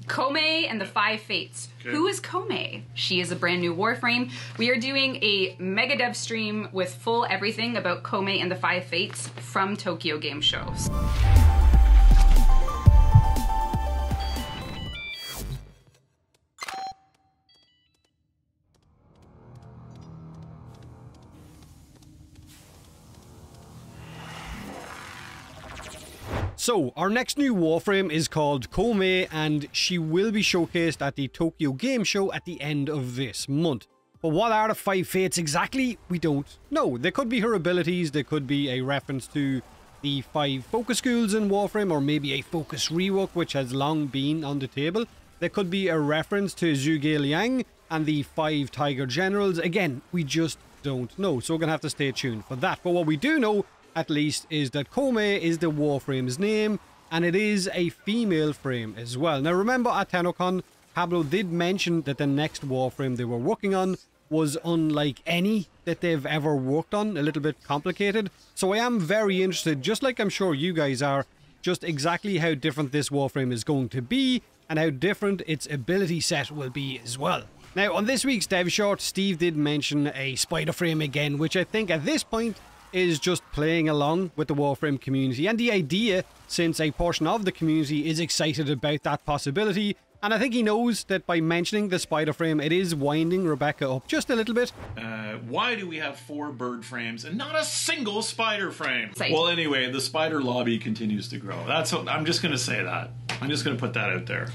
Koumei and the Five Fates. Okay. Who is Koumei? She is a brand new Warframe. We are doing a mega dev stream with full everything about Koumei and the Five Fates from Tokyo Game Show. So, our next new Warframe is called Koumei, and she will be showcased at the Tokyo Game Show at the end of this month. But what are the Five Fates exactly? We don't know. They could be her abilities, they could be a reference to the 5 focus schools in Warframe, or maybe a focus rework which has long been on the table. There could be a reference to Zhuge Liang and the 5 Tiger Generals. Again, we just don't know, so we're going to have to stay tuned for that. But what we do know, at least, is that Koumei is the Warframe's name, and it is a female frame as well. Now remember, at TennoCon, Pablo did mention that the next Warframe they were working on was unlike any that they've ever worked on, a little bit complicated. So I am very interested, just like I'm sure you guys are, just exactly how different this Warframe is going to be, and how different its ability set will be as well. Now, on this week's dev short, Steve did mention a spider frame again, which I think at this point is just playing along with the Warframe community and the idea, since a portion of the community is excited about that possibility. And I think he knows that by mentioning the spider frame, it is winding Rebecca up just a little bit. Why do we have 4 bird frames and not a single spider frame? Same. Well, anyway, the spider lobby continues to grow. That's what, I'm just going to say that. I'm just going to put that out there.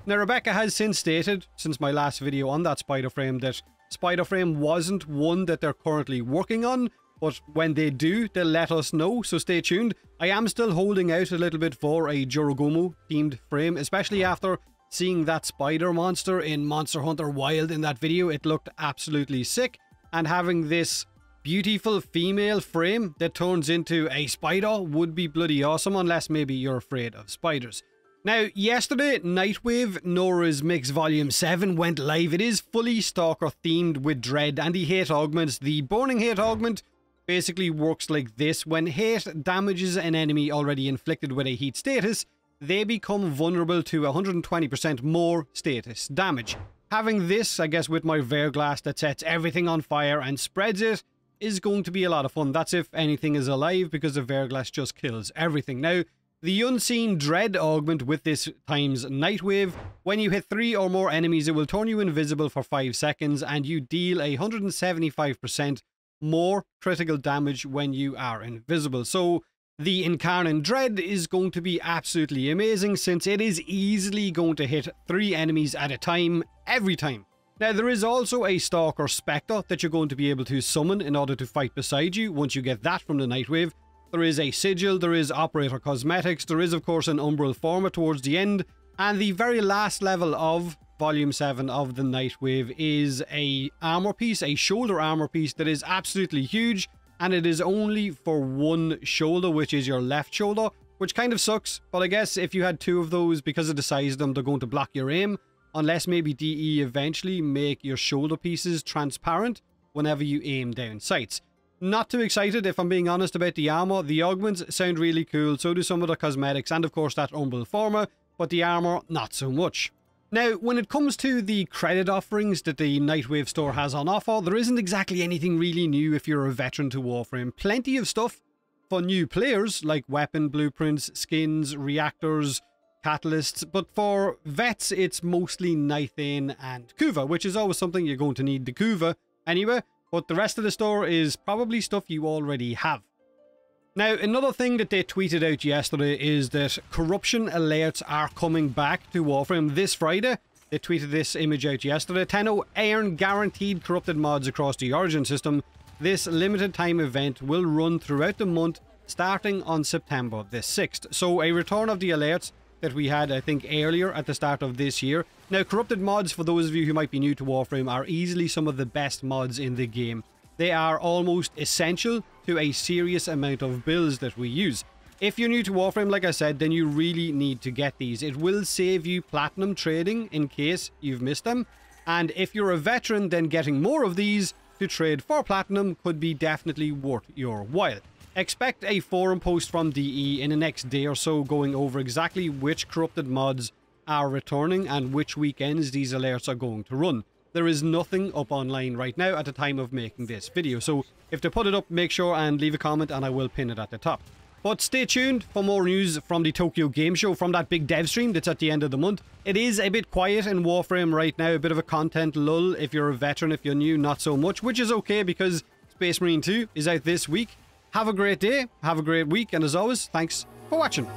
Now, Rebecca has since stated, since my last video on that spider frame, that spider frame wasn't one that they're currently working on. But when they do, they'll let us know, so stay tuned. I am still holding out a little bit for a Jorogumo themed frame, especially after seeing that spider monster in Monster Hunter Wild in that video. It looked absolutely sick. And having this beautiful female frame that turns into a spider would be bloody awesome, unless maybe you're afraid of spiders. Now, yesterday, Nightwave Nora's Mix Volume 7 went live. It is fully Stalker themed with Dread and the hate augments. The Burning Hate augment basically works like this. When hate damages an enemy already inflicted with a heat status, they become vulnerable to 120% more status damage. Having this, I guess, with my Verglass that sets everything on fire and spreads it, is going to be a lot of fun. That's if anything is alive, because the Verglass just kills everything. Now, the Unseen Dread augment with this times Nightwave, when you hit 3 or more enemies, it will turn you invisible for 5 seconds, and you deal 175% more critical damage when you are invisible. So the Incarnate Dread is going to be absolutely amazing, since it is easily going to hit 3 enemies at a time, every time. Now, there is also a Stalker Spectre that you're going to be able to summon in order to fight beside you once you get that from the Nightwave. There is a Sigil, there is Operator Cosmetics, there is of course an Umbral Forma towards the end, and the very last level of Volume 7 of the Nightwave is a armor piece, a shoulder armor piece that is absolutely huge, and it is only for one shoulder, which is your left shoulder, which kind of sucks. But I guess if you had 2 of those, because of the size of them, they're going to block your aim, unless maybe DE eventually make your shoulder pieces transparent whenever you aim down sights. Not too excited, if I'm being honest, about the armor. The augments sound really cool, so do some of the cosmetics, and of course that Umbral Forma, but the armor, not so much. Now, when it comes to the credit offerings that the Nightwave store has on offer, there isn't exactly anything really new if you're a veteran to Warframe. Plenty of stuff for new players, like weapon blueprints, skins, reactors, catalysts, but for vets, it's mostly Nithane and Kuva, which is always something you're going to need the Kuva anyway, but the rest of the store is probably stuff you already have. Now, another thing that they tweeted out yesterday is that corruption alerts are coming back to Warframe this Friday. They tweeted this image out yesterday. Tenno earn guaranteed corrupted mods across the Origin system. This limited time event will run throughout the month, starting on September the 6th. So a return of the alerts that we had, I think, earlier at the start of this year. Now, corrupted mods, for those of you who might be new to Warframe, are easily some of the best mods in the game. They are almost essential to a serious amount of builds that we use. If you're new to Warframe, like I said, then you really need to get these. It will save you platinum trading in case you've missed them. And if you're a veteran, then getting more of these to trade for platinum could be definitely worth your while. Expect a forum post from DE in the next day or so going over exactly which corrupted mods are returning and which weekends these alerts are going to run. There is nothing up online right now at the time of making this video, so if they put it up, make sure and leave a comment and I will pin it at the top. But stay tuned for more news from the Tokyo Game Show, from that big dev stream that's at the end of the month. It is a bit quiet in Warframe right now, a bit of a content lull. If you're a veteran, if you're new, not so much, which is okay because Space Marine 2 is out this week. Have a great day, have a great week, and as always, thanks for watching.